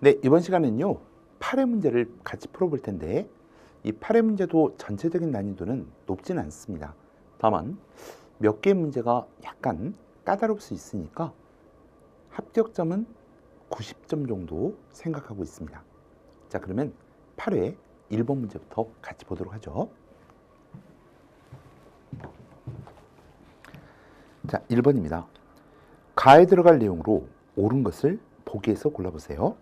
네, 이번 시간은요 8회 문제를 같이 풀어볼 텐데 이 8회 문제도 전체적인 난이도는 높진 않습니다. 다만 몇 개의 문제가 약간 까다로울 수 있으니까 합격점은 90점 정도 생각하고 있습니다. 자, 그러면 8회 1번 문제부터 같이 보도록 하죠. 자, 1번입니다. 가에 들어갈 내용으로 옳은 것을 보기에서 골라보세요.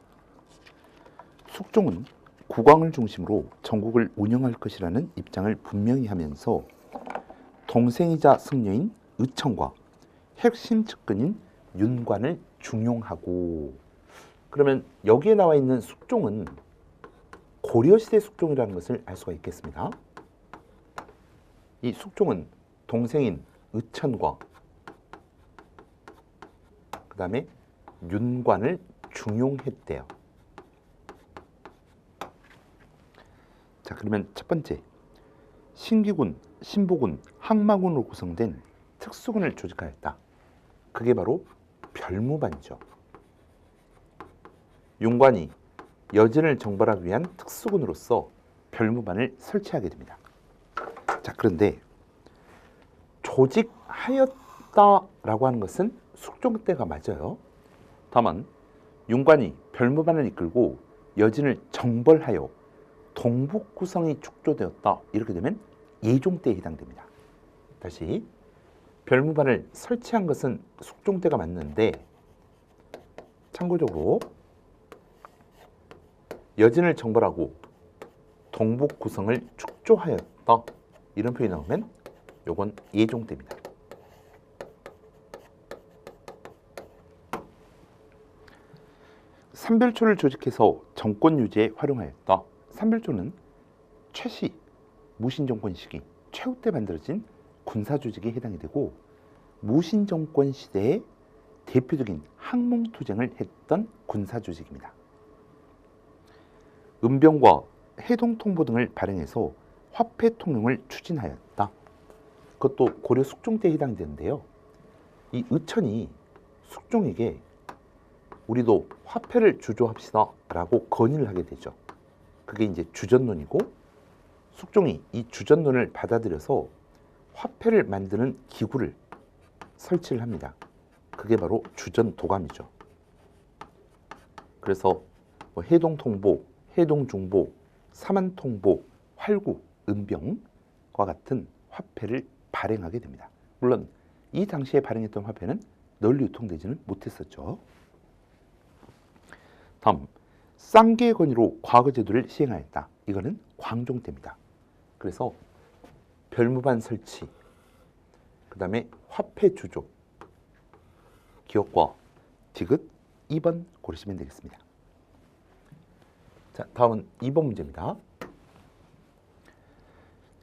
숙종은 국왕을 중심으로 전국을 운영할 것이라는 입장을 분명히 하면서 동생이자 승려인 의천과 핵심 측근인 윤관을 중용하고, 그러면 여기에 나와 있는 숙종은 고려시대 숙종이라는 것을 알 수가 있겠습니다. 이 숙종은 동생인 의천과 그 다음에 윤관을 중용했대요. 자, 그러면 첫 번째, 신기군, 신보군, 항마군으로 구성된 특수군을 조직하였다. 그게 바로 별무반이죠. 윤관이 여진을 정벌하기 위한 특수군으로서 별무반을 설치하게 됩니다. 자, 그런데 조직하였다라고 하는 것은 숙종 때가 맞아요. 다만 윤관이 별무반을 이끌고 여진을 정벌하여 동북 구성이 축조되었다. 이렇게 되면 예종 때에 해당됩니다. 다시, 별무반을 설치한 것은 숙종 때가 맞는데 참고적으로 여진을 정벌하고 동북 구성을 축조하였다. 이런 표현이 나오면 요건 예종 때입니다. 삼별초를 조직해서 정권 유지에 활용하였다. 삼별초는 최씨, 무신정권 시기, 최후 때 만들어진 군사조직에 해당이 되고 무신정권 시대에 대표적인 항몽투쟁을 했던 군사조직입니다. 은병과 해동통보 등을 발행해서 화폐 통용을 추진하였다. 그것도 고려 숙종 때에 해당되는데요. 이 의천이 숙종에게 우리도 화폐를 주조합시다 라고 건의를 하게 되죠. 그게 이제 주전론이고, 숙종이 이 주전론을 받아들여서 화폐를 만드는 기구를 설치를 합니다. 그게 바로 주전도감이죠. 그래서 뭐 해동통보, 해동중보, 사만통보, 활구, 은병과 같은 화폐를 발행하게 됩니다. 물론 이 당시에 발행했던 화폐는 널리 유통되지는 못했었죠. 다음, 쌍계의 권위로 과거제도를 시행하였다. 이거는 광종 때입니다. 그래서 별무반 설치, 그 다음에 화폐 주조, 기억과 디귿 2번 고르시면 되겠습니다. 자, 다음은 2번 문제입니다.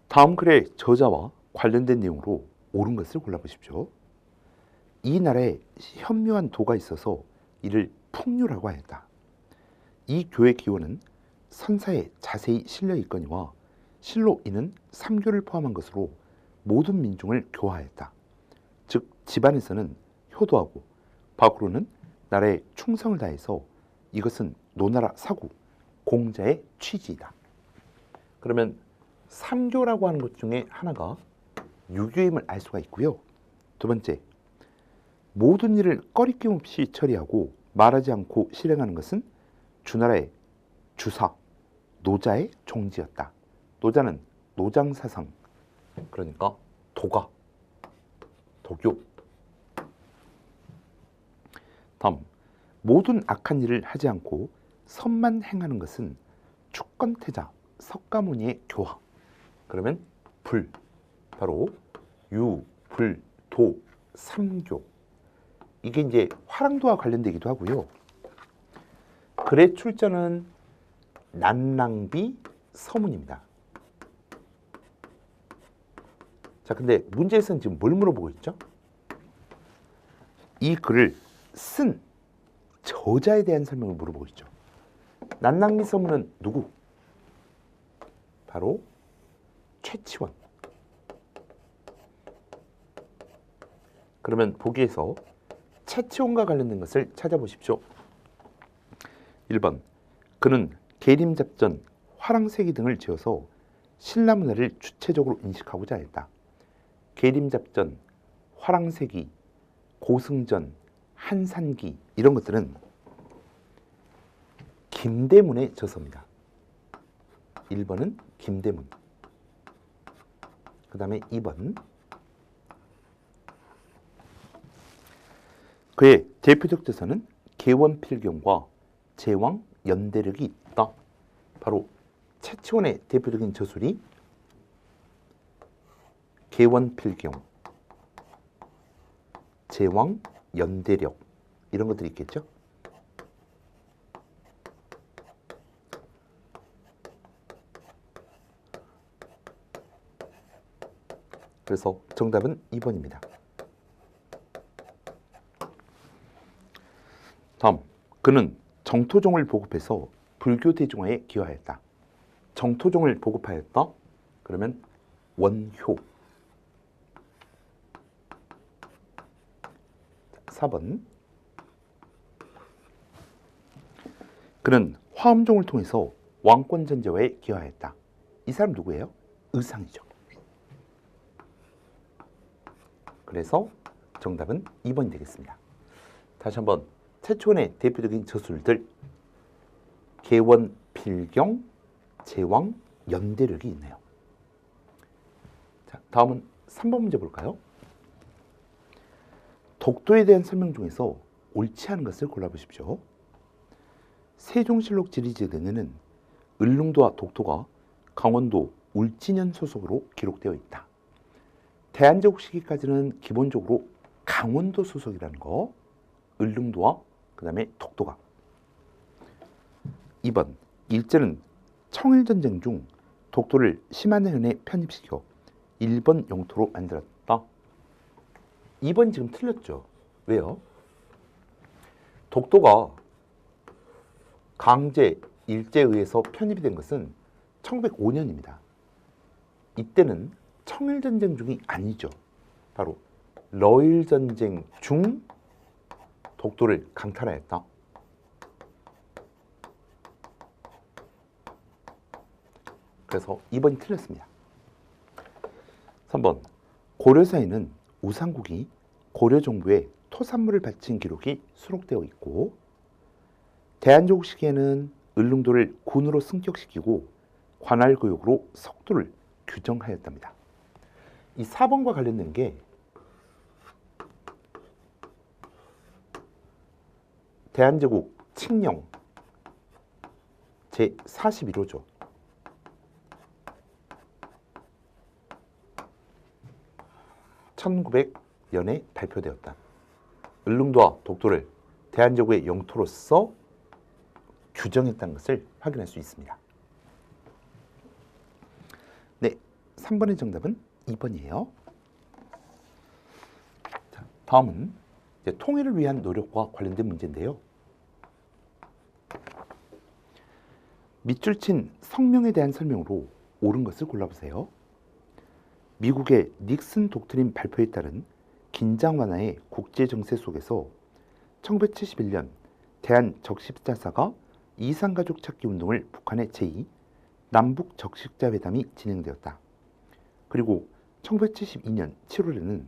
다음 글의 저자와 관련된 내용으로 옳은 것을 골라보십시오. 이 나라에 현묘한 도가 있어서 이를 풍류라고 하였다. 이 교의 기원은 선사에 자세히 실려 있거니와 실로 이는 삼교를 포함한 것으로 모든 민중을 교화하였다. 즉 집안에서는 효도하고 밖으로는 나라에 충성을 다해서 이것은 노나라 사구 공자의 취지이다. 그러면 삼교라고 하는 것 중에 하나가 유교임을 알 수가 있고요. 두 번째, 모든 일을 꺼리낌 없이 처리하고 말하지 않고 실행하는 것은 주나라의 주사, 노자의 종지였다. 노자는 노장사상, 그러니까 도가, 도교. 다음, 모든 악한 일을 하지 않고 선만 행하는 것은 축건태자, 석가모니의 교화. 그러면 불, 바로 유, 불, 도, 삼교. 이게 이제 화랑도와 관련되기도 하고요. 글의 출전은 난랑비 서문입니다. 자, 근데 문제에서는 지금 뭘 물어보고 있죠? 이 글을 쓴 저자에 대한 설명을 물어보고 있죠. 난랑비 서문은 누구? 바로 최치원. 그러면 보기에서 최치원과 관련된 것을 찾아보십시오. 1번, 그는 계림잡전, 화랑새기 등을 지어서 신라 문화를 주체적으로 인식하고자 했다. 계림잡전, 화랑새기, 고승전, 한산기 이런 것들은 김대문의 저서입니다. 1번은 김대문, 그 다음에 2번 그의 대표적 저서는 계원필경과 제왕연대력이 있다. 바로 최치원의 대표적인 저술이 계원필경, 제왕연대력 이런 것들이 있겠죠. 그래서 정답은 2번입니다. 다음, 그는 정토종을 보급해서 불교 대중화에 기여하였다. 정토종을 보급하였다? 그러면 원효. 4번. 그는 화엄종을 통해서 왕권 전제화에 기여하였다. 이 사람 누구예요? 의상이죠. 그래서 정답은 2번이 되겠습니다. 다시 한번 최초의 대표적인 저술들 계원, 필경, 제왕, 연대력이 있네요. 자, 다음은 3번 문제 볼까요? 독도에 대한 설명 중에서 옳지 않은 것을 골라보십시오. 세종실록 지리지 등에는 을릉도와 독도가 강원도 울진현 소속으로 기록되어 있다. 대한제국 시기까지는 기본적으로 강원도 소속이라는 거, 을릉도와 그 다음에 독도가. 2번, 일제는 청일전쟁 중 독도를 심한해현에 편입시켜 일본 영토로 만들었다. 2번 지금 틀렸죠. 왜요? 독도가 강제, 일제에 의해서 편입이 된 것은 1905년입니다. 이때는 청일전쟁 중이 아니죠. 바로 러일전쟁 중 독도를 강탈하였다. 그래서 2번이 틀렸습니다. 3번, 고려사에는 우상국이 고려 정부에 토산물을 바친 기록이 수록되어 있고 대한제국 시기에는 을릉도를 군으로 승격시키고 관할구역으로 석도를 규정하였답니다. 이 4번과 관련된 게 대한제국 칙령 제41호죠. (1900년에) 발표되었다. 을릉도와 독도를 대한제국의 영토로서 규정했다는 것을 확인할 수 있습니다. 네, 3번의 정답은 2번이에요. 자, 다음은 이제 통일을 위한 노력과 관련된 문제인데요. 밑줄 친 성명에 대한 설명으로 옳은 것을 골라보세요. 미국의 닉슨 독트린 발표에 따른 긴장 완화의 국제 정세 속에서 1971년 대한 적십자사가 이산가족 찾기 운동을 북한에 제2 남북 적십자 회담이 진행되었다. 그리고 1972년 7월에는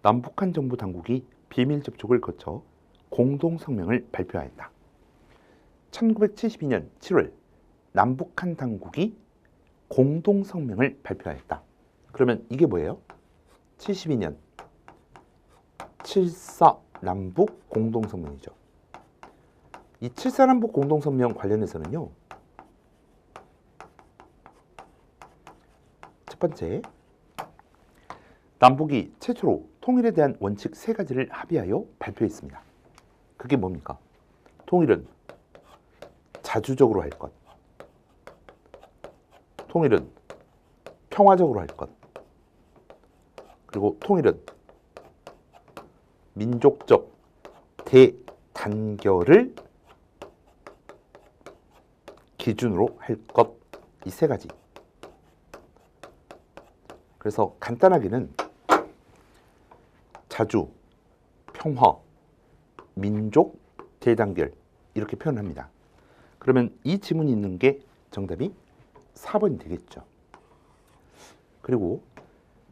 남북한 정부 당국이 비밀 접촉을 거쳐 공동 성명을 발표하였다. 1972년 7월 남북한 당국이 공동 성명을 발표하였다. 그러면 이게 뭐예요? 72년 7.4 남북 공동성명이죠. 이 7.4 남북 공동성명 관련해서는요. 첫 번째, 남북이 최초로 통일에 대한 원칙 3가지를 합의하여 발표했습니다. 그게 뭡니까? 통일은 자주적으로 할 것, 통일은 평화적으로 할 것, 그리고 통일은 민족적 대단결을 기준으로 할 것, 이 3가지. 그래서 간단하게는 자주, 평화, 민족, 대단결 이렇게 표현합니다. 그러면 이 지문이 있는 게 정답이 4번이 되겠죠. 그리고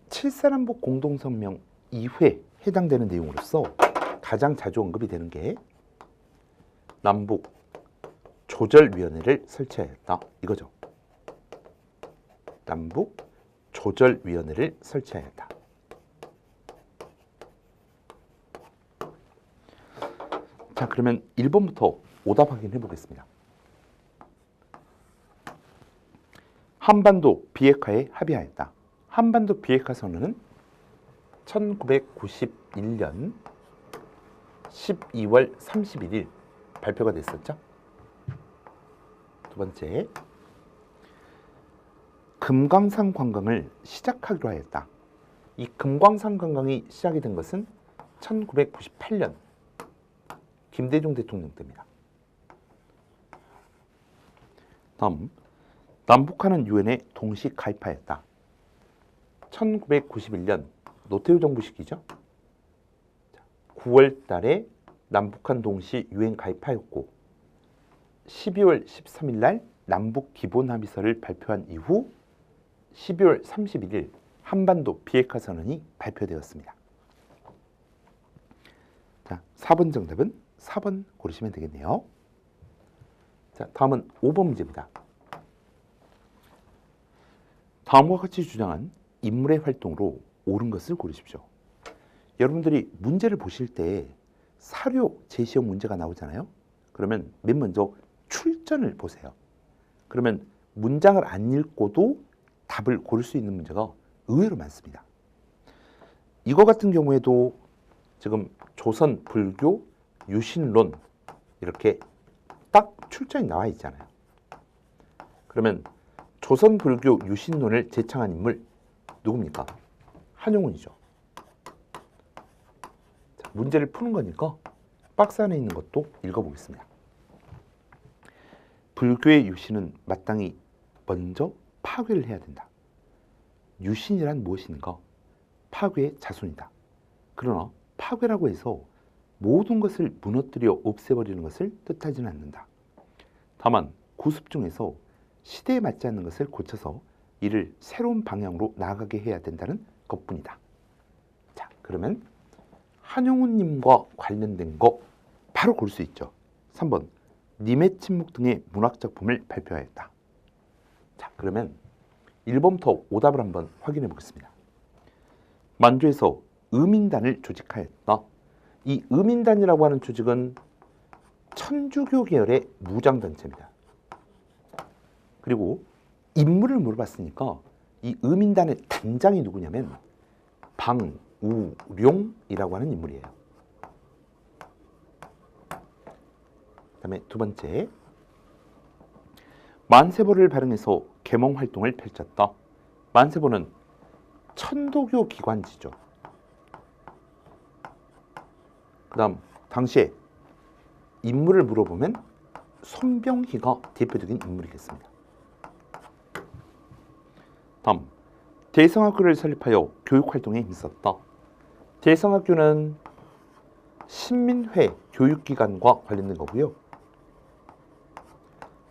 7사남북 공동성명 2회 해당되는 내용으로서 가장 자주 언급이 되는 게 남북 조절위원회를 설치하였다 이거죠. 남북 조절위원회를 설치하였다. 자, 그러면 1번부터 오답 확인해 보겠습니다. 한반도 비핵화에 합의하였다. 한반도 비핵화 선언은 1991년 12월 31일 발표가 됐었죠. 두 번째, 금강산 관광을 시작하기로 하였다. 이 금강산 관광이 시작이 된 것은 1998년 김대중 대통령 때입니다. 다음, 남북한은 유엔에 동시 가입하였다. 1991년 노태우 정부 시기죠. 9월 달에 남북한 동시 유엔 가입하였고 12월 13일 날 남북 기본합의서를 발표한 이후 12월 31일 한반도 비핵화 선언이 발표되었습니다. 자, 4번 정답은 4번 고르시면 되겠네요. 자, 다음은 5번 문제입니다. 다음과 같이 주장한 인물의 활동으로 옳은 것을 고르십시오. 여러분들이 문제를 보실 때 사료 제시형 문제가 나오잖아요. 그러면 맨 먼저 출전을 보세요. 그러면 문장을 안 읽고도 답을 고를 수 있는 문제가 의외로 많습니다. 이거 같은 경우에도 지금 조선 불교 유신론 이렇게 딱 출전이 나와 있잖아요. 그러면 조선 불교 유신론을 제창한 인물 누굽니까? 한용운이죠. 자, 문제를 푸는 거니까 박스 안에 있는 것도 읽어보겠습니다. 불교의 유신은 마땅히 먼저 파괴를 해야 된다. 유신이란 무엇인가? 파괴의 자손이다. 그러나 파괴라고 해서 모든 것을 무너뜨려 없애버리는 것을 뜻하지는 않는다. 다만 구습 중에서 시대에 맞지 않는 것을 고쳐서 이를 새로운 방향으로 나아가게 해야 된다는 것뿐이다. 자, 그러면 한용운님과 관련된 거 바로 고를 수 있죠. 3번 님의 침묵 등의 문학작품을 발표하였다. 자, 그러면 1번부터 오답을 한번 확인해 보겠습니다. 만주에서 의민단을 조직하였다. 이 의민단이라고 하는 조직은 천주교 계열의 무장단체입니다. 그리고 인물을 물어봤으니까 이 의민단의 단장이 누구냐면 방우룡이라고 하는 인물이에요. 그 다음에 두 번째, 만세보를 발행해서 계몽 활동을 펼쳤다. 만세보는 천도교 기관지죠. 그 다음 당시에 인물을 물어보면 손병희가 대표적인 인물이겠습니다. 다음, 대성학교를 설립하여 교육활동에 힘썼다. 대성학교는 신민회 교육기관과 관련된 거고요.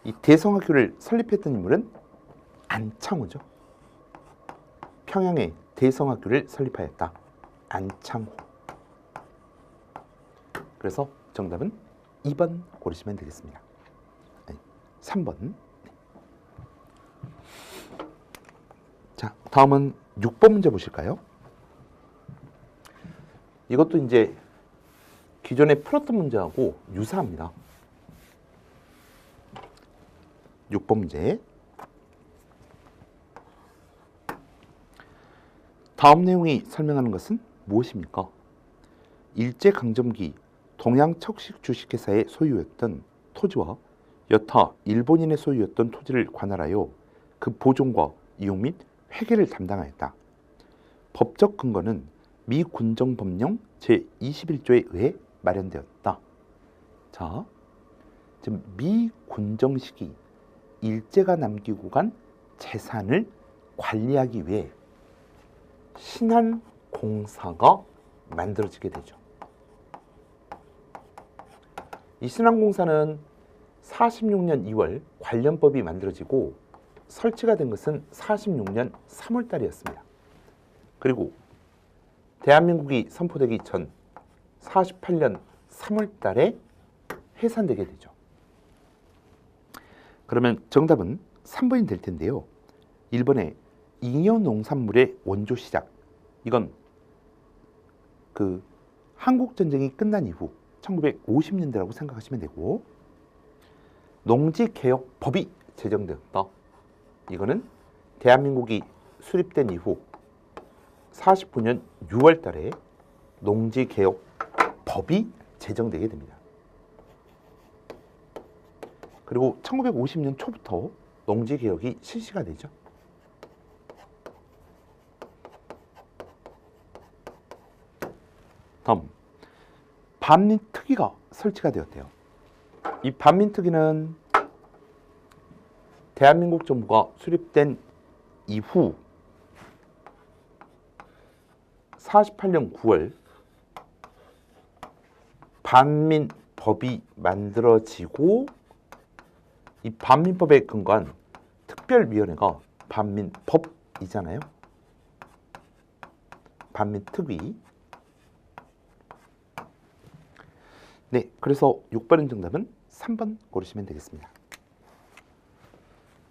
이 대성학교를 설립했던 인물은 안창호죠. 평양에 대성학교를 설립하였다. 안창호. 그래서 정답은 2번 고르시면 되겠습니다. 3번. 자, 다음은 6번 문제 보실까요? 이것도 이제 기존에 풀었던 문제하고 유사합니다. 6번 문제. 다음 내용이 설명하는 것은 무엇입니까? 일제강점기 동양척식 주식회사의 소유였던 토지와 여타 일본인의 소유였던 토지를 관할하여 그 보존과 이용 및 회계를 담당하였다. 법적 근거는 미군정법령 제21조에 의해 마련되었다. 자, 지금 미군정 시기 일제가 남기고 간 재산을 관리하기 위해 신한공사가 만들어지게 되죠. 이 신한공사는 46년 2월 관련법이 만들어지고 설치가 된 것은 46년 3월 달이었습니다. 그리고 대한민국이 선포되기 전 48년 3월 달에 해산되게 되죠. 그러면 정답은 3번이 될 텐데요. 1번의 잉여 농산물의 원조 시작. 이건 그 한국 전쟁이 끝난 이후 1950년대라고 생각하시면 되고, 농지개혁법이 제정되었다. 이거는 대한민국이 수립된 이후 49년 6월 달에 농지개혁법이 제정되게 됩니다. 그리고 1950년 초부터 농지개혁이 실시가 되죠. 다음, 반민특위가 설치가 되었대요. 이 반민특위는 대한민국 정부가 수립된 이후 48년 9월 반민법이 만들어지고, 이 반민법에 근거한 특별위원회가 반민법이잖아요. 반민특위. 네, 그래서 6번의 정답은 3번 고르시면 되겠습니다.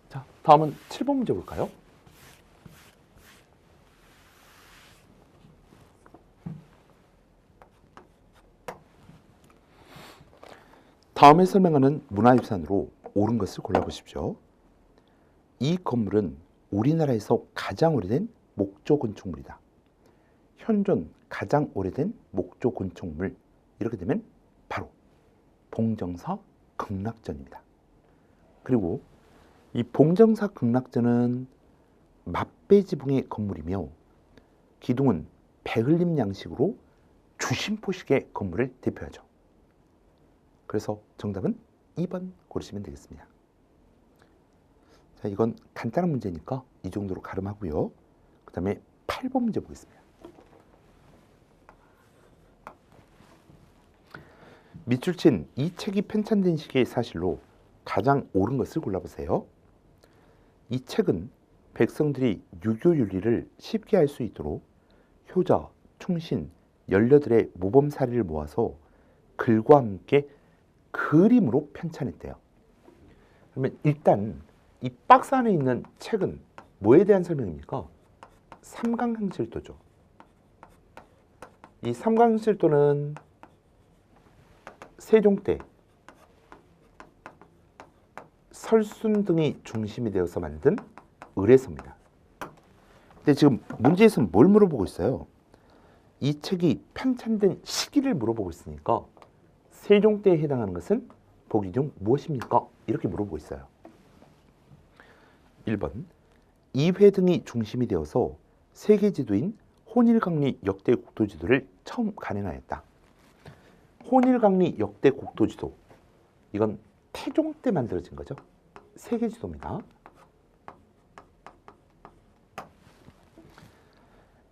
자, 다음은 7번 문제 볼까요? 다음에 설명하는 문화유산으로 옳은 것을 골라보십시오. 이 건물은 우리나라에서 가장 오래된 목조건축물이다. 현존 가장 오래된 목조건축물. 이렇게 되면 바로 봉정사 극락전입니다. 그리고 이 봉정사 극락전은 맛배지붕의 건물이며 기둥은 배흘림 양식으로 주심포식의 건물을 대표하죠. 그래서 정답은 2번 고르시면 되겠습니다. 자, 이건 간단한 문제니까 이 정도로 가름하고요. 그 다음에 8번 문제 보겠습니다. 밑줄 친 이 책이 편찬된 시기의 사실로 가장 옳은 것을 골라보세요. 이 책은 백성들이 유교 윤리를 쉽게 알 수 있도록 효자, 충신, 18의 모범 사례를 모아서 글과 함께 그림으로 편찬했대요. 그러면 일단 이 박스 안에 있는 책은 뭐에 대한 설명입니까? 삼강행실도죠. 이 삼강행실도는 세종 때 설순 등이 중심이 되어서 만든 의례서입니다. 근데 지금 문제에서는 뭘 물어보고 있어요? 이 책이 편찬된 시기를 물어보고 있으니까 세종 때에 해당하는 것은 보기 중 무엇입니까? 이렇게 물어보고 있어요. 1번, 이회 등이 중심이 되어서 세계 지도인 혼일강리 역대 국도지도를 처음 간행하였다. 혼일강리 역대 국도지도, 이건 태종 때 만들어진 거죠. 세계 지도입니다.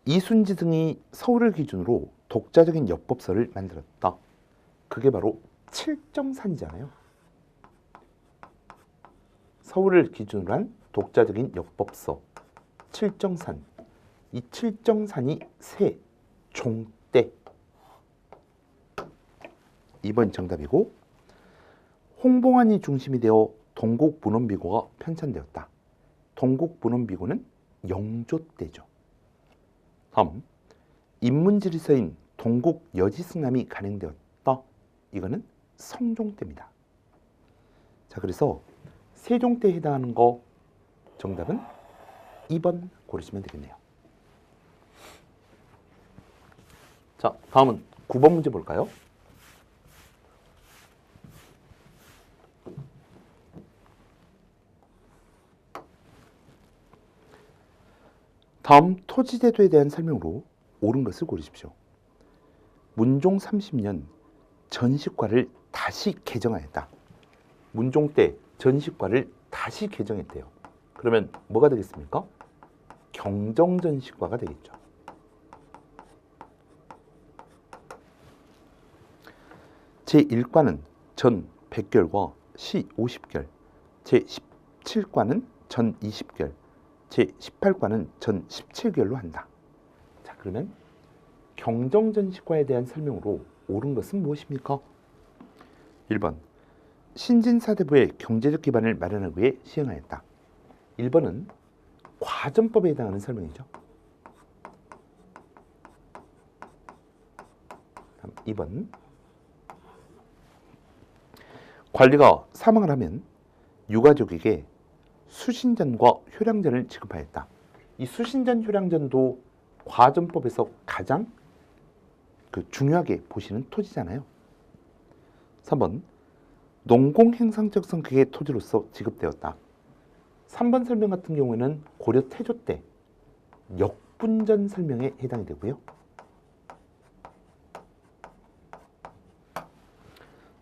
이순지 등이 서울을 기준으로 독자적인 역법서를 만들었다. 그게 바로 칠정산이잖아요. 서울을 기준으로 한 독자적인 역법서, 칠정산. 이 칠정산이 세종 때. 2번 정답이고, 홍봉안이 중심이 되어 동국문헌비고가 편찬되었다. 동국문헌비고는 영조 때죠. 다음, 인문지리서인 동국여지승남이 간행되었다. 이거는 성종 때입니다. 자, 그래서 세종 때에 해당하는 거 정답은 2번 고르시면 되겠네요. 자, 다음은 9번 문제 볼까요? 다음 토지제도에 대한 설명으로 옳은 것을 고르십시오. 문종 30년 전식과를 다시 개정하였다. 문종 때 전식과를 다시 개정했대요. 그러면 뭐가 되겠습니까? 경정전식과가 되겠죠. 제1과는 전, 백결과 시 50결, 제17과는 전 20결, 제18과는 전 17결로 한다. 자, 그러면 경정전시과에 대한 설명으로 옳은 것은 무엇입니까? 1번 신진사대부의 경제적 기반을 마련하기 위해 시행하였다. 1번은 과전법에 해당하는 설명이죠. 2번 관리가 사망을 하면 유가족에게 수신전과 효량전을 지급하였다. 이 수신전, 효량전도 과전법에서 가장 중요하게 보시는 토지잖아요. 3번 농공행상적 성격의 토지로서 지급되었다. 3번 설명 같은 경우에는 고려 태조 때 역분전 설명에 해당이 되고요.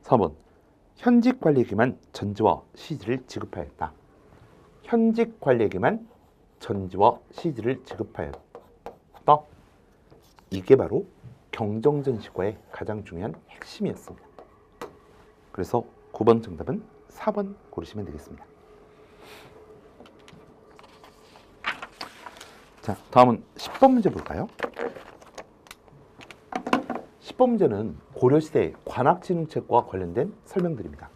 4번 현직 관리에게만 전지와 시지를 지급하였다. 현직 관리에게만 전지와 시지를 지급하였다. 이게 바로 경정전시과의 가장 중요한 핵심이었습니다. 그래서 9번 정답은 4번 고르시면 되겠습니다. 자, 다음은 10번 문제 볼까요? 10번 문제는 고려시대 관학진흥책과 관련된 설명들입니다.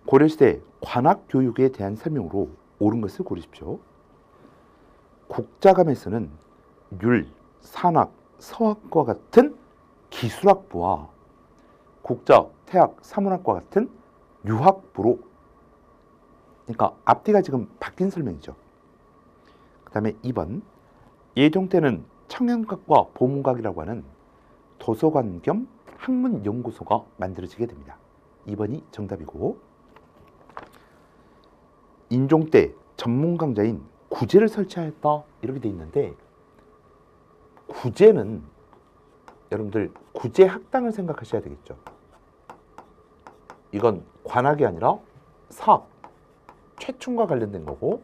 고려시대 관학교육에 대한 설명으로 옳은 것을 고르십시오. 국자감에서는 율, 산학, 서학과 같은 기술학부와 국자, 태학, 사문학과 같은 유학부로, 그러니까 앞뒤가 지금 바뀐 설명이죠. 그 다음에 2번 예종 때는 청양각과 보문각이라고 하는 도서관 겸 학문연구소가 만들어지게 됩니다. 2번이 정답이고, 인종 때 전문 강좌인 구제를 설치하였다 이렇게 돼 있는데, 구제는 여러분들 구제학당을 생각하셔야 되겠죠. 이건 관학이 아니라 사학, 최충과 관련된 거고,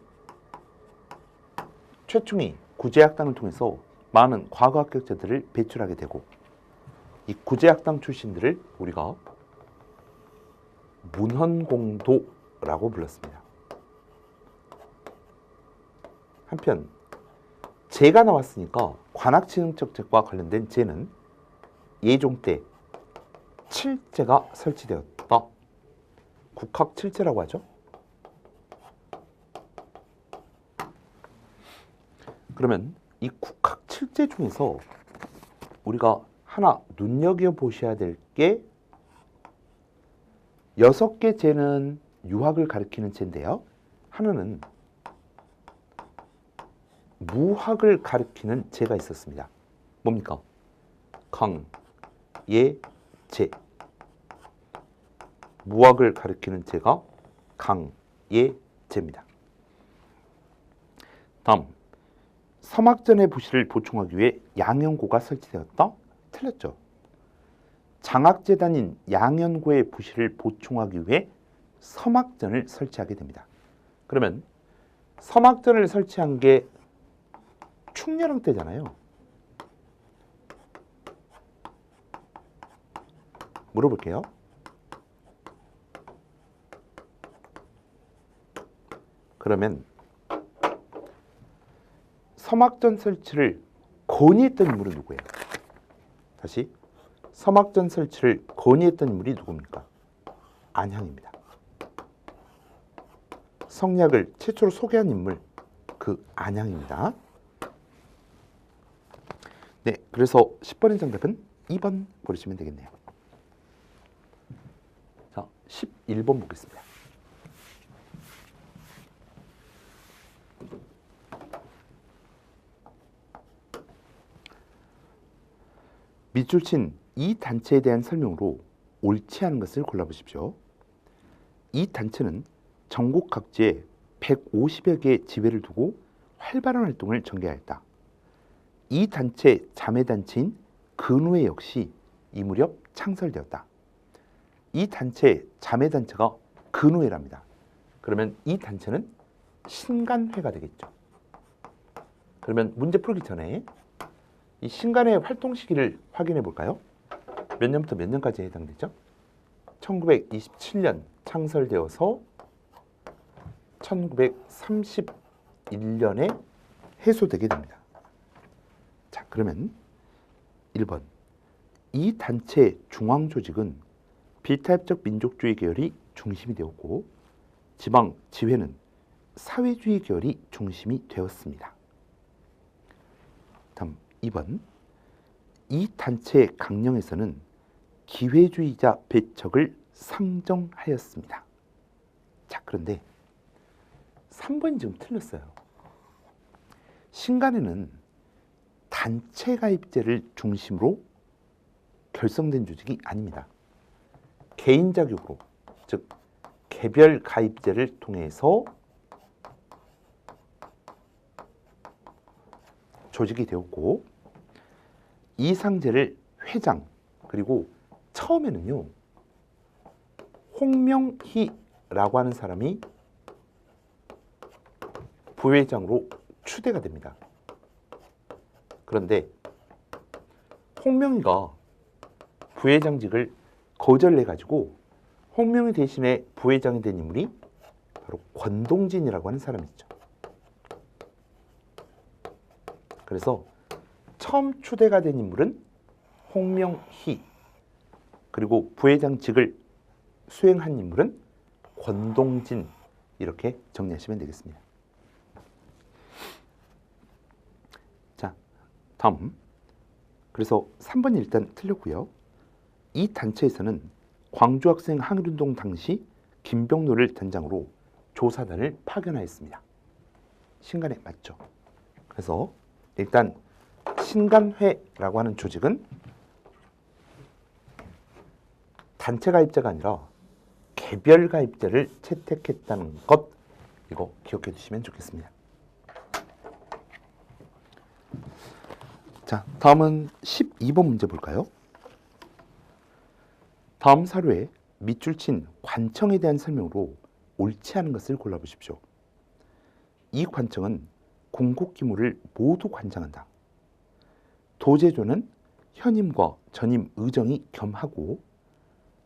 최충이 구제학당을 통해서 많은 과거 합격자들을 배출하게 되고, 이 구제학당 출신들을 우리가 문헌공도라고 불렀습니다. 한편 제가 나왔으니까 관학진흥책과 관련된 제는 예종 때 칠제가 설치되었다. 국학 칠제라고 하죠. 그러면 이 국학 칠제 중에서 우리가 하나 눈여겨보셔야 될 게 6개 제는 유학을 가리키는 제인데요. 하나는 무학을 가리키는 제가 있었습니다. 뭡니까? 강, 예, 제. 무학을 가리키는 제가 강, 예, 제입니다. 다음, 서막전의 부시를 보충하기 위해 양연고가 설치되었다? 틀렸죠. 장학재단인 양연고의 부시를 보충하기 위해 서막전을 설치하게 됩니다. 그러면 서막전을 설치한 게 충렬왕 때잖아요. 물어볼게요. 그러면 서막전 설치를 건의했던 인물은 누구예요? 다시, 서막전 설치를 건의했던 인물이 누굽니까? 안향입니다. 성략을 최초로 소개한 인물, 그 안향입니다. 네, 그래서 10번의 정답은 2번 고르시면 되겠네요. 자, 11번 보겠습니다. 밑줄 친 이 단체에 대한 설명으로 옳지 않은 것을 골라보십시오. 이 단체는 전국 각지에 150여 개의 지회를 두고 활발한 활동을 전개하였다. 이 단체 자매단체인 근우회 역시 이 무렵 창설되었다. 이 단체 자매단체가 근우회랍니다. 그러면 이 단체는 신간회가 되겠죠. 그러면 문제 풀기 전에 이 신간회 활동 시기를 확인해 볼까요? 몇 년부터 몇 년까지 해당되죠? 1927년 창설되어서 1931년에 해소되게 됩니다. 자, 그러면 1번. 이 단체의 중앙 조직은 비타협적 민족주의 계열이 중심이 되었고 지방 지회는 사회주의 계열이 중심이 되었습니다. 다음 2번. 이 단체의 강령에서는 기회주의자 배척을 상정하였습니다. 자, 그런데 3번이 지금 틀렸어요. 신간에는 단체 가입제를 중심으로 결성된 조직이 아닙니다. 개인 자격으로, 즉 개별 가입제를 통해서 조직이 되었고 이 상제를 회장, 그리고 처음에는요 홍명희라고 하는 사람이 부회장으로 추대가 됩니다. 그런데 홍명희가 부회장직을 거절해가지고 홍명희 대신에 부회장이 된 인물이 바로 권동진이라고 하는 사람이죠. 그래서 처음 추대가 된 인물은 홍명희, 그리고 부회장직을 수행한 인물은 권동진, 이렇게 정리하시면 되겠습니다. 자, 다음. 그래서 3번이 일단 틀렸고요. 이 단체에서는 광주학생 항일운동 당시 김병로를 단장으로 조사단을 파견하였습니다. 신간에 맞죠? 그래서 일단 신간회라고 하는 조직은 단체 가입자가 아니라 개별 가입자를 채택했다는 것, 이거 기억해 두시면 좋겠습니다. 자, 다음은 12번 문제 볼까요? 다음 사료에 밑줄 친 관청에 대한 설명으로 옳지 않은 것을 골라보십시오. 이 관청은 궁극기물을 모두 관장한다. 도제조는 현임과 전임 의정이 겸하고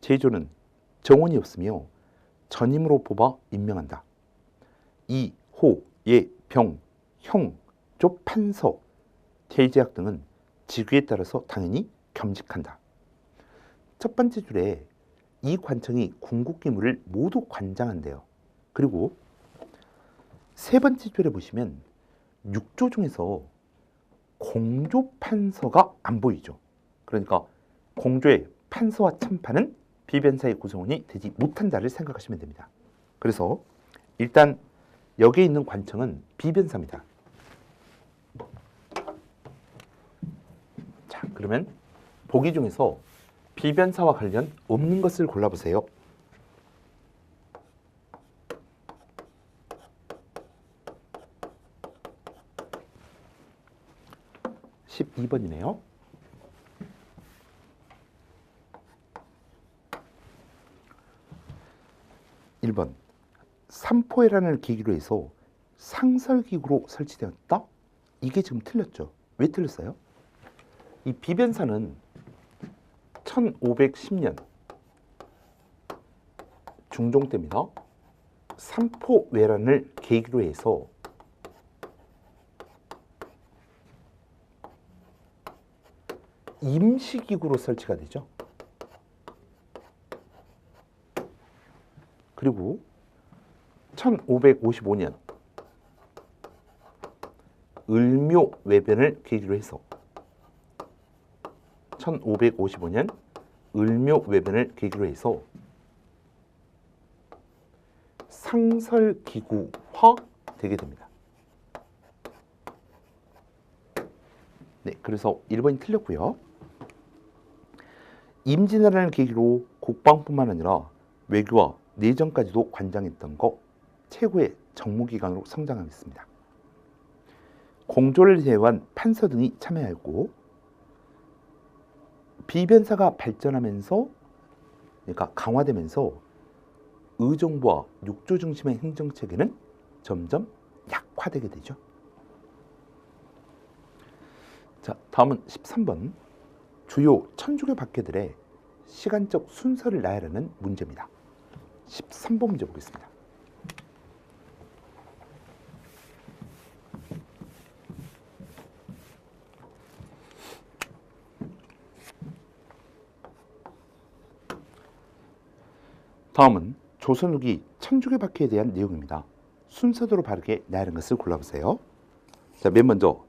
제조는 정원이 없으며 전임으로 뽑아 임명한다. 이, 호, 예, 병, 형, 조, 판서, 대제학 등은 직위에 따라서 당연히 겸직한다. 첫 번째 줄에 이 관청이 궁극기물을 모두 관장한대요. 그리고 세 번째 줄에 보시면 6조 중에서 공조 판서가 안 보이죠. 그러니까 공조의 판서와 참판은 비변사의 구성원이 되지 못한다를 생각하시면 됩니다. 그래서 일단 여기에 있는 관청은 비변사입니다. 자, 그러면 보기 중에서 비변사와 관련 없는 것을 골라보세요. 12번이네요. 1번. 삼포회란을 계기로 해서 상설기구로 설치되었다? 이게 지금 틀렸죠. 왜 틀렸어요? 이 비변사는 1510년 중종 때입니다. 삼포회란을 계기로 해서 임시기구로 설치가 되죠. 그리고 1555년 을묘외변을 계기로 해서 1555년 을묘외변을 계기로 해서 상설기구화 되게 됩니다. 네, 그래서 1번이 틀렸고요. 임진왜란을 계기로 국방뿐만 아니라 외교와 내정까지도 관장했던 거 최고의 정무기관으로 성장하였습니다. 공조를 제외한 판서 등이 참여하였고 비변사가 발전하면서 그러니까 강화되면서 의정부와 육조 중심의 행정체계는 점점 약화되게 되죠. 자, 다음은 13번. 주요 천주교 박해들의 시간적 순서를 나열하는 문제입니다. 13번 문제 보겠습니다. 다음은 조선 후기 천주교 박해에 대한 내용입니다. 순서대로 바르게 나열한 것을 골라보세요. 자, 맨 먼저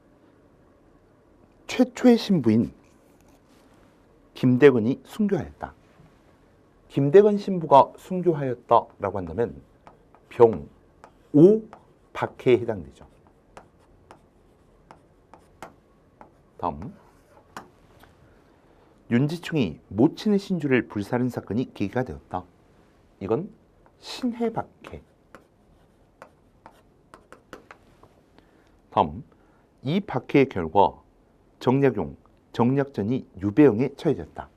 최초의 신부인 김대건이 순교하였다. 김대건 신부가 순교하였다라고 한다면 병오 박해에 해당되죠. 다음, 윤지충이 모친의 신주를 불살인 사건이 계기가 되었다. 이건 신해박해. 다음, 이 박해의 결과 정약용, 정약전이 유배형에 처해졌다.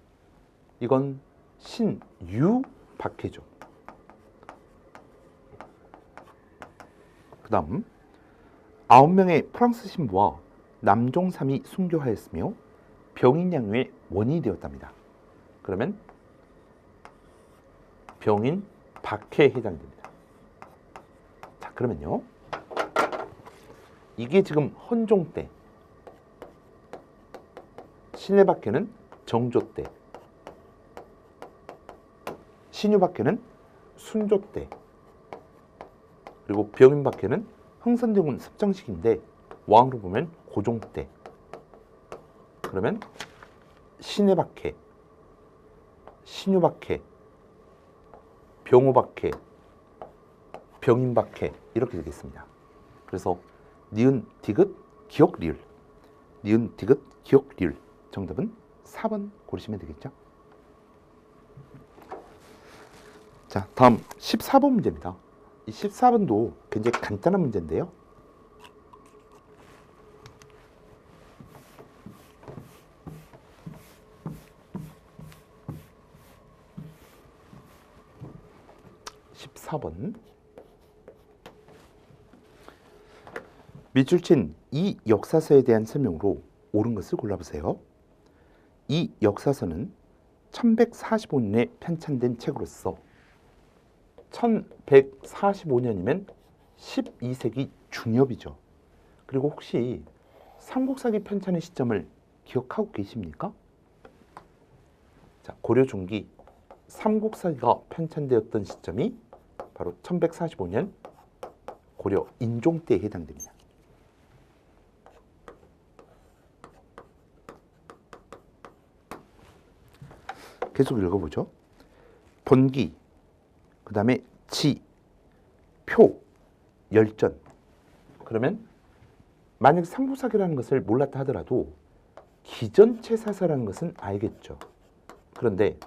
이건 신유박해죠. 그 다음, 9명의 프랑스 신부와 남종삼이 순교하였으며 병인양요의 원인이 되었답니다. 그러면 병인 박해에 해당됩니다. 자, 그러면요, 이게 지금 헌종 때, 신해박해는 정조 때, 신유박해는 순조 때, 그리고 병인박해는 흥선대군 습정식인데 왕으로 보면 고종 때. 그러면 신해박해, 신유박해, 병오박해, 병인박해 이렇게 되겠습니다. 그래서 니은, 디귿, 기역, 리을, 니은, 디귿, 기역, 리을. 정답은 4번 고르시면 되겠죠. 자, 다음 14번 문제입니다. 이 14번도 굉장히 간단한 문제인데요. 밑줄 친 이 역사서에 대한 설명으로 옳은 것을 골라보세요. 이 역사서는 1145년에 편찬된 책으로서 1145년이면 12세기 중엽이죠. 그리고 혹시 삼국사기 편찬의 시점을 기억하고 계십니까? 자, 고려 중기 삼국사기가 편찬되었던 시점이 바로 1145년 고려 인종 때에 해당됩니다. 계속 읽어보죠. 본기, 그 다음에 지, 표, 열전. 그러면 만약 삼국사기라는 것을 몰랐다 하더라도 기전체사사라는 것은 알겠죠. 그런데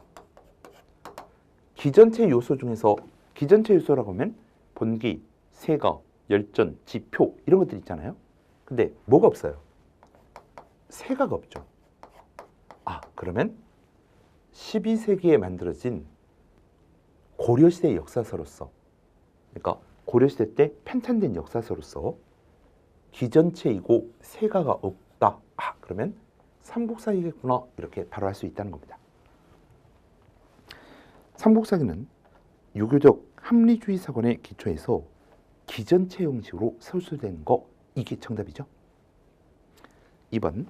기전체 요소 중에서 기전체 요소라고 하면 본기, 세가, 열전, 지, 표 이런 것들 있잖아요. 근데 뭐가 없어요? 세가가 없죠. 아, 그러면 12세기에 만들어진 고려시대 역사서로서, 그러니까 고려시대 때 편찬된 역사서로서 기전체이고 세가가 없다. 아, 그러면 삼국사기겠구나. 이렇게 바로 할 수 있다는 겁니다. 삼국사기는 유교적 합리주의 사관에 기초해서 기전체 형식으로 설수된 거, 이게 정답이죠. 2번,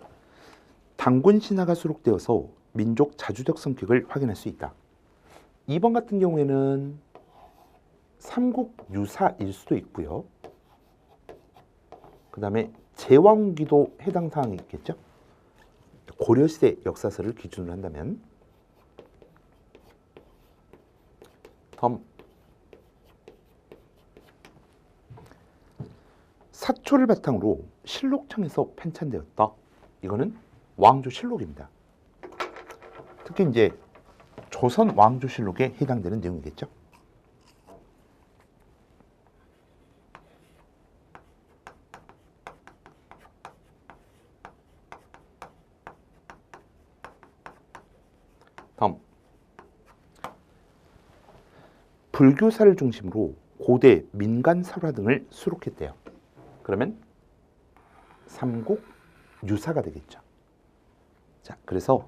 단군 신화가 수록되어서 민족 자주적 성격을 확인할 수 있다. 2번 같은 경우에는 삼국유사일 수도 있고요. 그 다음에 제왕기도 해당 사항이 있겠죠. 고려시대 역사서를 기준으로 한다면. 다음, 사초를 바탕으로 실록청에서 편찬되었다. 이거는 왕조실록입니다. 특히 이제 조선 왕조실록에 해당되는 내용이겠죠. 다음, 불교사를 중심으로 고대 민간 설화 등을 수록했대요. 그러면 삼국유사가 되겠죠. 자, 그래서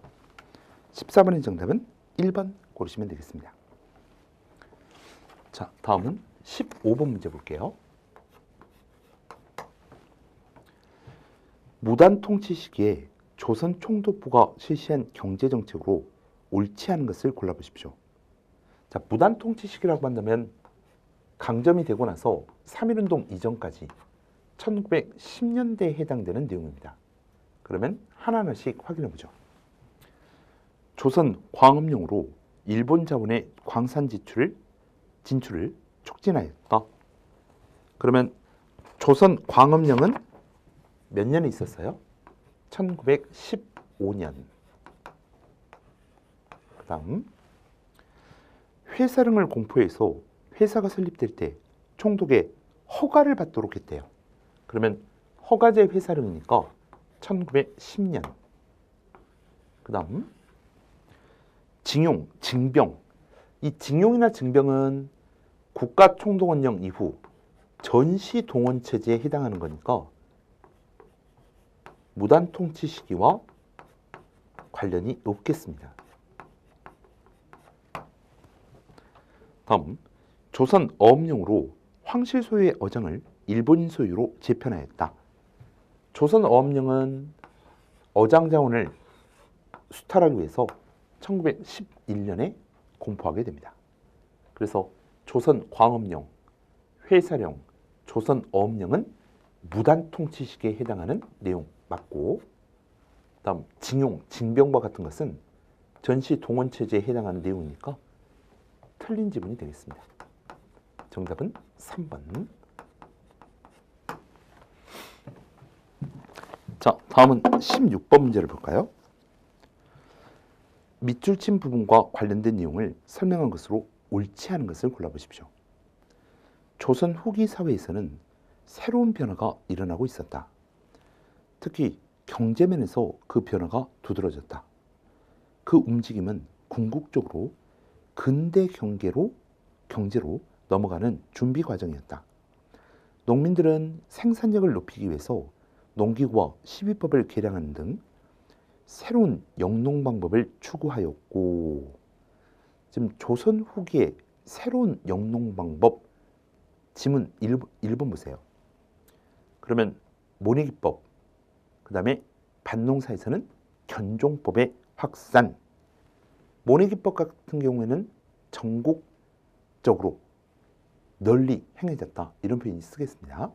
14번의 정답은 1번 고르시면 되겠습니다. 자, 다음은 15번 문제 볼게요. 무단 통치 시기에 조선 총독부가 실시한 경제정책으로 옳지 않은 것을 골라보십시오. 자, 무단 통치 시기라고 한다면 강점이 되고 나서 3.1운동 이전까지 1910년대에 해당되는 내용입니다. 그러면 하나하나씩 확인해보죠. 조선 광업용으로 일본 자본의 광산 진출을 촉진하였다. 그러면 조선 광업령은 몇 년에 있었어요? 1915년. 그 다음 회사령을 공포해서 회사가 설립될 때 총독의 허가를 받도록 했대요. 그러면 허가제 회사령이니까 1910년. 그 다음 징용, 징병. 이 징용이나 징병은 국가총동원령 이후 전시동원체제에 해당하는 거니까 무단 통치 시기와 관련이 없겠습니다. 다음 조선 어업령으로 황실 소유의 어장을 일본인 소유로 재편하였다. 조선 어업령은 어장 자원을 수탈하기 위해서 1911년에 공포하게 됩니다. 그래서 조선 광업령, 회사령, 조선 어업령은 무단 통치 시기에 해당하는 내용 맞고, 다음 징용, 징병과 같은 것은 전시 동원 체제에 해당하는 내용이니까 틀린 지문이 되겠습니다. 정답은 3번. 자, 다음은 16번 문제를 볼까요? 밑줄 친 부분과 관련된 내용을 설명한 것으로 옳지 않은 것을 골라보십시오. 조선 후기 사회에서는 새로운 변화가 일어나고 있었다. 특히 경제면에서 그 변화가 두드러졌다. 그 움직임은 궁극적으로 근대 경제로 넘어가는 준비 과정이었다. 농민들은 생산력을 높이기 위해서 농기구와 시비법을 개량하는 등 새로운 영농 방법을 추구하였고, 지금 조선 후기에 새로운 영농 방법, 지문 1번 보세요. 그러면 모내기법, 그 다음에 밭농사에서는 견종법의 확산. 모내기법 같은 경우에는 전국적으로 널리 행해졌다. 이런 표현이 쓰겠습니다.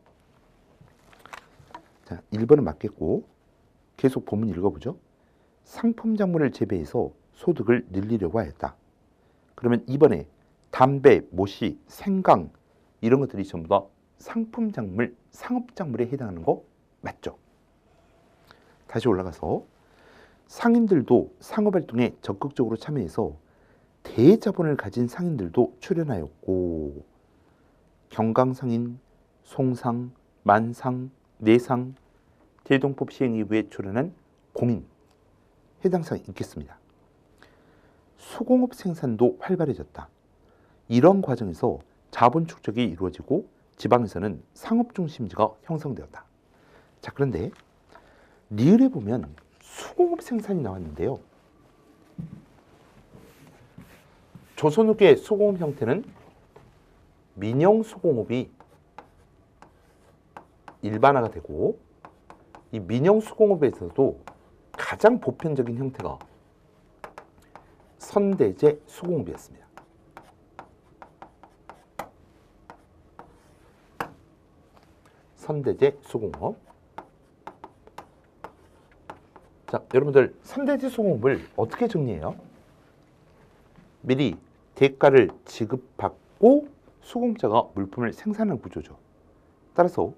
자, 1번은 맞겠고, 계속 본문 읽어보죠. 상품 작물을 재배해서 소득을 늘리려고 하였다. 그러면 2번에 담배, 모시, 생강 이런 것들이 전부 다 상품 작물, 상업 작물에 해당하는 거 맞죠? 다시 올라가서 상인들도 상업활동에 적극적으로 참여해서 대자본을 가진 상인들도 출연하였고, 경강상인, 송상, 만상, 내상, 대동법 시행 이후에 출연한 공인, 해당 사항이 있겠습니다. 수공업 생산도 활발해졌다. 이런 과정에서 자본 축적이 이루어지고 지방에서는 상업 중심지가 형성되었다. 자, 그런데 리을에 보면 수공업 생산이 나왔는데요. 조선 후기의 수공업 형태는 민영 수공업이 일반화가 되고, 이 민영 수공업에서도 가장 보편적인 형태가 선대제 수공업이었습니다. 선대제 수공업. 자, 여러분들 선대제 수공업을 어떻게 정리해요? 미리 대가를 지급받고 수공업자가 물품을 생산하는 구조죠. 따라서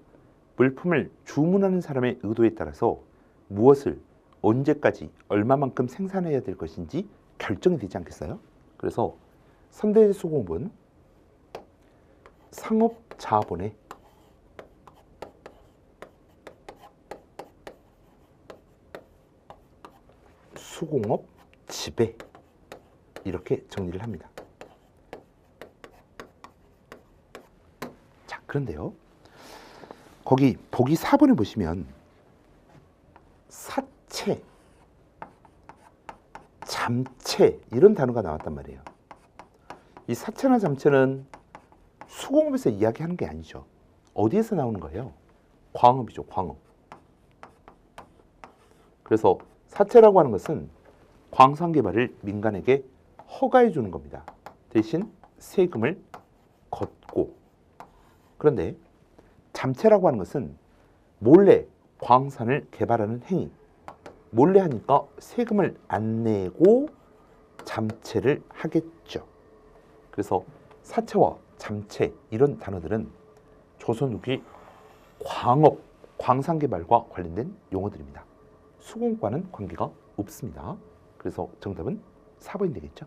물품을 주문하는 사람의 의도에 따라서 무엇을 언제까지 얼마만큼 생산해야 될 것인지 결정이 되지 않겠어요? 그래서 선대제 수공업은 상업 자본의 수공업 지배, 이렇게 정리를 합니다. 자, 그런데요, 거기 보기 4번에 보시면 사채, 잠체 이런 단어가 나왔단 말이에요. 이 사체나 잠체는 수공업에서 이야기하는 게 아니죠. 어디에서 나오는 거예요? 광업이죠, 광업. 그래서 사채라고 하는 것은 광산 개발을 민간에게 허가해 주는 겁니다. 대신 세금을 걷고. 그런데 잠체라고 하는 것은 몰래 광산을 개발하는 행위. 몰래 하니까 세금을 안 내고 잠체를 하겠죠. 그래서 사채와 잠체 이런 단어들은 조선 후기 광업, 광산 개발과 관련된 용어들입니다. 수공과는 관계가 없습니다. 그래서 정답은 4번이 되겠죠.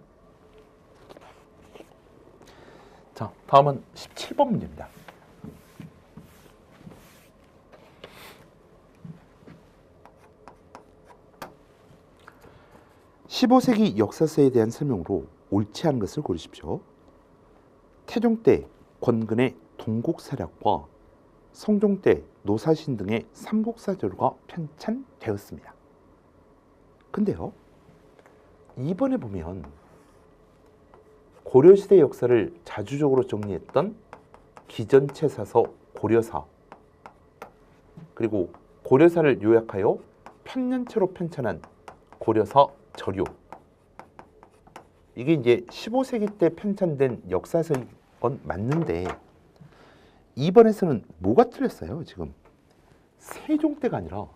자, 다음은 17번 문제입니다. (15세기) 역사서에 대한 설명으로 옳지 않은 것을 고르십시오. 태종 때 권근의 동국사략과 성종 때 노사신 등의 삼국사조가 편찬되었습니다. 근데요, 2번에 보면 고려시대 역사를 자주적으로 정리했던 기전체사서 고려사, 그리고 고려사를 요약하여 편년체로 편찬한 고려사 저료, 이게 이제 15세기 때 편찬된 역사서인 건 맞는데 2번에서는 뭐가 틀렸어요? 지금 세종 때가 아니라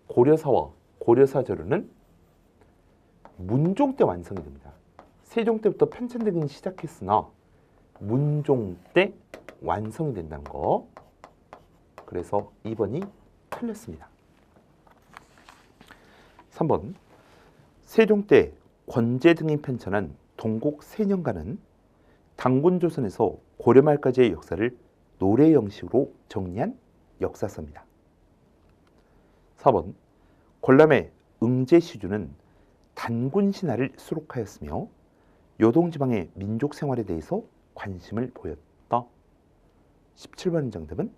고려사와 고려사 저료는 문종 때 완성이 됩니다. 세종 때부터 편찬되기 시작했으나 문종 때 완성이 된다는 거. 그래서 2번이 틀렸습니다. 3번, 세종 때 권제 등이 편찬한 동국 세년가는 당군조선에서 고려말까지의 역사를 노래 형식으로 정리한 역사서입니다. 4번, 권람의 응제시주는 단군 신화를 수록하였으며 요동지방의 민족 생활에 대해서 관심을 보였다. 17번 정답은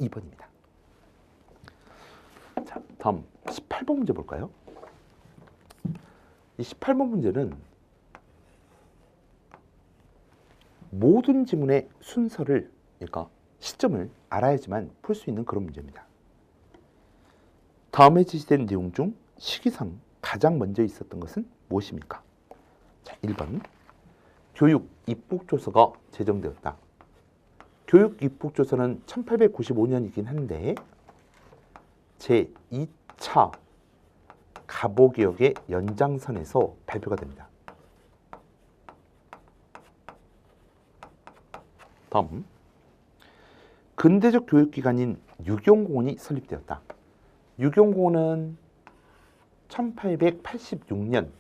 2번입니다. 자, 다음 18번 문제 볼까요? 이 18번 문제는 모든 지문의 순서를, 그러니까 시점을 알아야지만 풀 수 있는 그런 문제입니다. 다음에 제시된 내용 중 시기상 가장 먼저 있었던 것은 무엇입니까? 자, 1번, 교육 입국조서가 제정되었다. 교육 입국조서는 1895년이긴 한데 제2차 가보개혁의 연장선에서 발표가 됩니다. 다음, 근대적 교육기관인 유경공원이 설립되었다. 유경공원은 1886년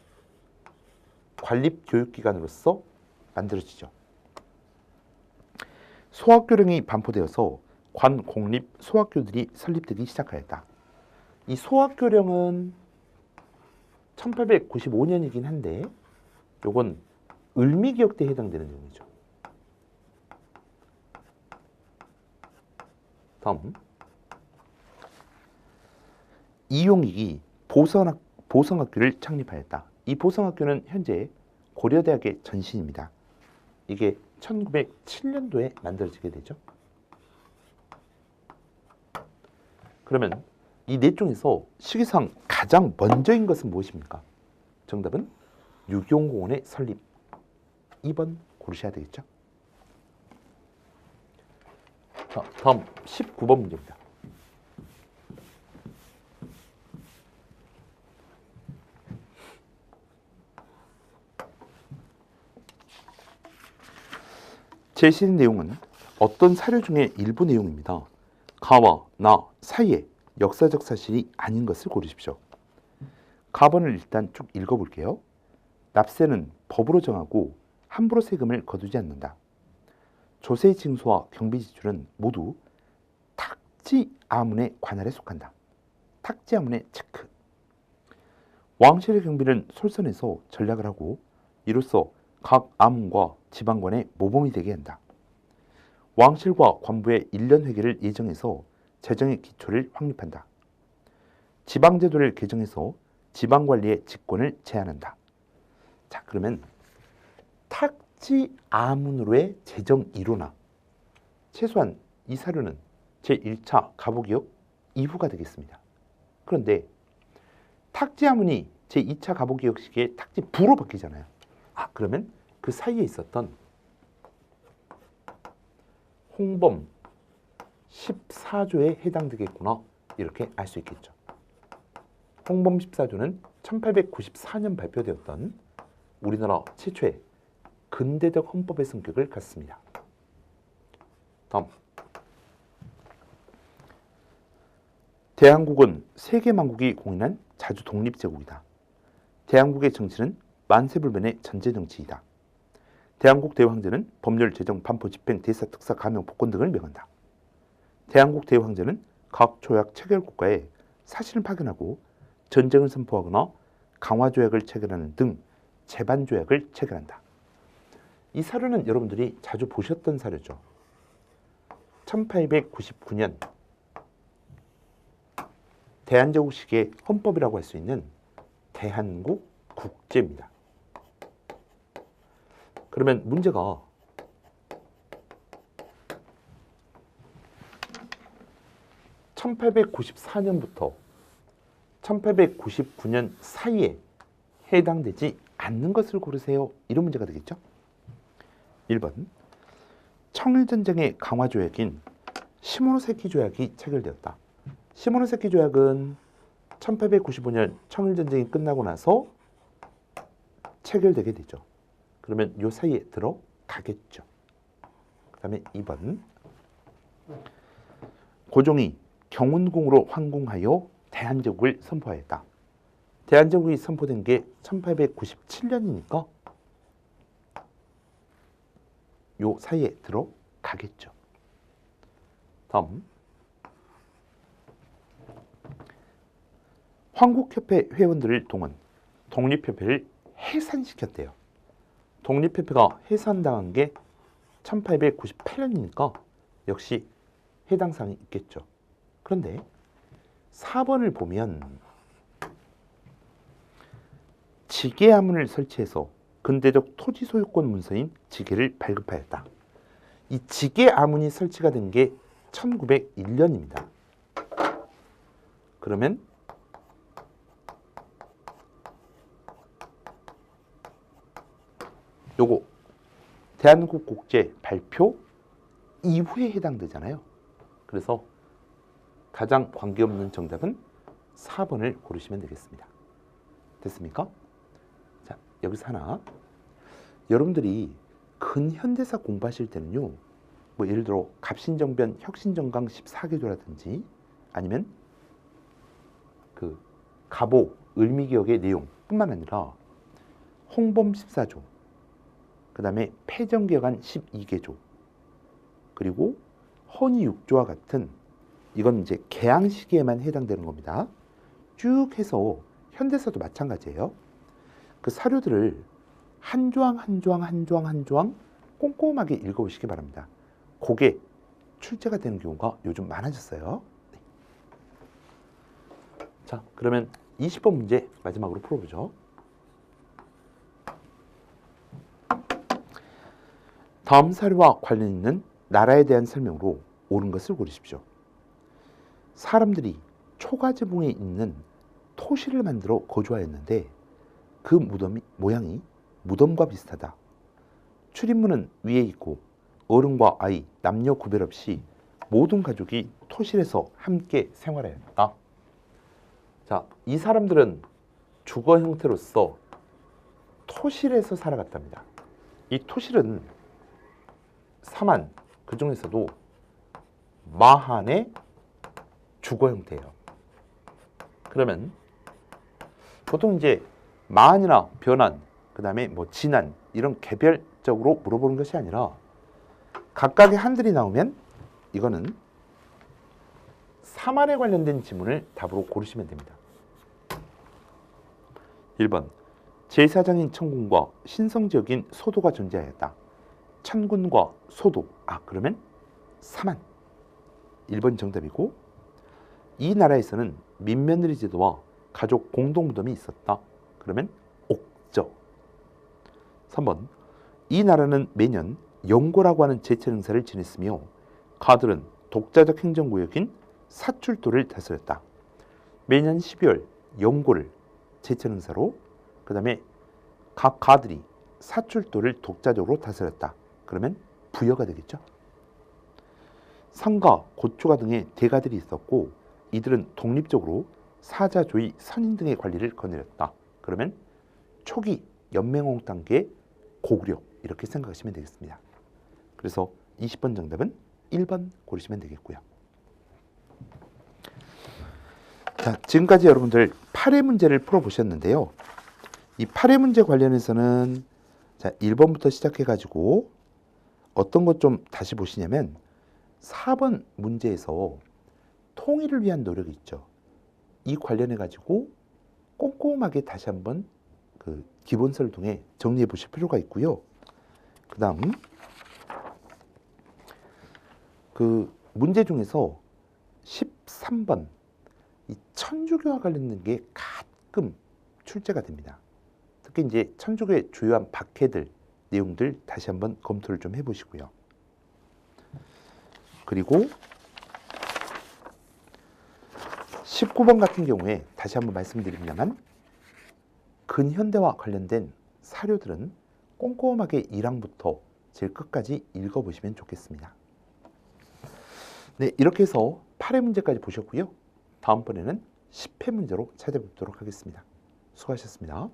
관립교육기관으로서 만들어지죠. 소학교령이 반포되어서 관공립 소학교들이 설립되기 시작하였다. 이 소학교령은 1895년이긴 한데 요건 을미기역 때에 해당되는 내용이죠. 다음, 이용익이 보성학교를 창립하였다. 이 보성학교는 현재 고려대학의 전신입니다. 이게 1907년도에 만들어지게 되죠. 그러면 이 넷 중에서 시기상 가장 먼저인 것은 무엇입니까? 정답은 유경공원의 설립. 2번 고르셔야 되겠죠. 자, 다음 19번 문제입니다. 제시된 내용은 어떤 사료 중의 일부 내용입니다. 가와 나 사이에 역사적 사실이 아닌 것을 고르십시오. 가번을 일단 쭉 읽어볼게요. 납세는 법으로 정하고 함부로 세금을 거두지 않는다. 조세 징수와 경비 지출은 모두 탁지 아문의 관할에 속한다. 탁지 아문의 체크. 왕실의 경비는 솔선해서 전략을 하고 이로써 각 아문과 지방관의 모범이 되게 한다. 왕실과 관부의 1년 회계를 예정해서 재정의 기초를 확립한다. 지방제도를 개정해서 지방관리의 직권을 제한한다. 자, 그러면 탁지 아문으로의 재정 이로나 최소한 이 사료는 제1차 가보기역 이후가 되겠습니다. 그런데 탁지 아문이 제2차 가보기역 시기에 탁지 부로 바뀌잖아요. 아, 그러면 그 사이에 있었던 홍범 14조에 해당되겠구나, 이렇게 알 수 있겠죠. 홍범 14조는 1894년 발표되었던 우리나라 최초의 근대적 헌법의 성격을 갖습니다. 다음, 대한국은 세계만국이 공인한 자주 독립제국이다. 대한국의 정치는 만세불변의 전제정치이다. 대한국 대왕제는 법률, 제정, 반포, 집행, 대사, 특사, 감형, 복권 등을 명한다. 대한국 대왕제는 각 조약 체결 국가에 사실을 파견하고 전쟁을 선포하거나 강화조약을 체결하는 등 재반조약을 체결한다. 이 사료는 여러분들이 자주 보셨던 사료죠. 1899년 대한제국 시기의 헌법이라고 할 수 있는 대한국 국제입니다. 그러면 문제가 (1894년부터) 1899년 사이에 해당되지 않는 것을 고르세요. 이런 문제가 되겠죠. 1번, 청일전쟁의 강화조약인 시모노세키 조약이 체결되었다. 시모노세키 조약은 1895년 청일전쟁이 끝나고 나서 체결되게 되죠. 그러면 요 사이에 들어가겠죠. 그 다음에 2번, 고종이 경운궁으로 황궁하여 대한제국을 선포하였다. 대한제국이 선포된 게 1897년이니까 요 사이에 들어가겠죠. 다음, 황국협회 회원들을 동원, 독립협회를 해산시켰대요. 독립협회가 해산당한 게 1898년이니까 역시 해당 사항이 있겠죠. 그런데 4번을 보면 지계아문을 설치해서 근대적 토지 소유권 문서인 지계를 발급하였다. 이 지계아문이 설치가 된 게 1901년입니다. 그러면 요거 대한민국 국제 발표 이후에 해당되잖아요. 그래서 가장 관계없는 정답은 4번을 고르시면 되겠습니다. 됐습니까? 자, 여기서 하나. 여러분들이 근현대사 공부하실 때는요, 뭐 예를 들어 갑신정변 혁신정강 14개조라든지 아니면 그 가보 을미기역의 내용뿐만 아니라 홍범 14조, 그 다음에 폐정개혁안 12개조, 그리고 헌의 6조와 같은, 이건 이제 개항 시기에만 해당되는 겁니다. 쭉 해서 현대사도 마찬가지예요. 그 사료들을 한 조항 한 조항 한 조항 한 조항 꼼꼼하게 읽어보시기 바랍니다. 그게 출제가 되는 경우가 요즘 많아졌어요. 네. 자, 그러면 20번 문제 마지막으로 풀어보죠. 다음 사료와 관련 있는 나라에 대한 설명으로 옳은 것을 고르십시오. 사람들이 초가지봉에 있는 토시를 만들어 거주하였는데 그 무덤이 모양이 무덤과 비슷하다. 출입문은 위에 있고 어른과 아이, 남녀 구별 없이 모든 가족이 토실에서 함께 생활하였다. 자, 이 사람들은 주거 형태로서 토실에서 살아갔답니다. 이 토실은 사만, 그 중에서도 마한의 주거 형태예요. 그러면 보통 이제 마한이나 변한, 그 다음에 뭐 진한, 이런 개별적으로 물어보는 것이 아니라 각각의 한들이 나오면 이거는 사만에 관련된 지문을 답으로 고르시면 됩니다. 1번, 제사장인 천군과 신성지역인 소도가 존재하였다. 천군과 소도, 그러면 사만, 1번 정답이고, 이 나라에서는 민며느리 제도와 가족 공동무덤이 있었다. 그러면 옥저, 3번 이 나라는 매년 영고라고 하는 제철 행사를 지냈으며 가들은 독자적 행정구역인 사출도를 다스렸다. 매년 12월 영고를 제철 행사로, 그 다음에 각 가들이 사출도를 독자적으로 다스렸다. 그러면 부여가 되겠죠. 상가, 고초가 등의 대가들이 있었고 이들은 독립적으로 사자, 조이, 선인 등의 관리를 거느렸다. 그러면 초기 연맹왕 단계의 고구려 이렇게 생각하시면 되겠습니다. 그래서 20번 정답은 1번 고르시면 되겠고요. 자, 지금까지 여러분들 8회 문제를 풀어보셨는데요. 이 8회 문제 관련해서는 자, 1번부터 시작해가지고 어떤 것 좀 다시 보시냐면 4번 문제에서 통일을 위한 노력이 있죠. 이 관련해가지고 꼼꼼하게 다시 한번 그 기본서를 통해 정리해 보실 필요가 있고요. 그 다음 그 문제 중에서 13번 이 천주교와 관련된 게 가끔 출제가 됩니다. 특히 이제 천주교의 주요한 박해들 내용들 다시 한번 검토를 좀 해보시고요. 그리고 19번 같은 경우에 다시 한번 말씀드립니다만 근현대와 관련된 사료들은 꼼꼼하게 1항부터 제일 끝까지 읽어보시면 좋겠습니다. 네, 이렇게 해서 8회 문제까지 보셨고요. 다음번에는 10회 문제로 찾아뵙도록 하겠습니다. 수고하셨습니다.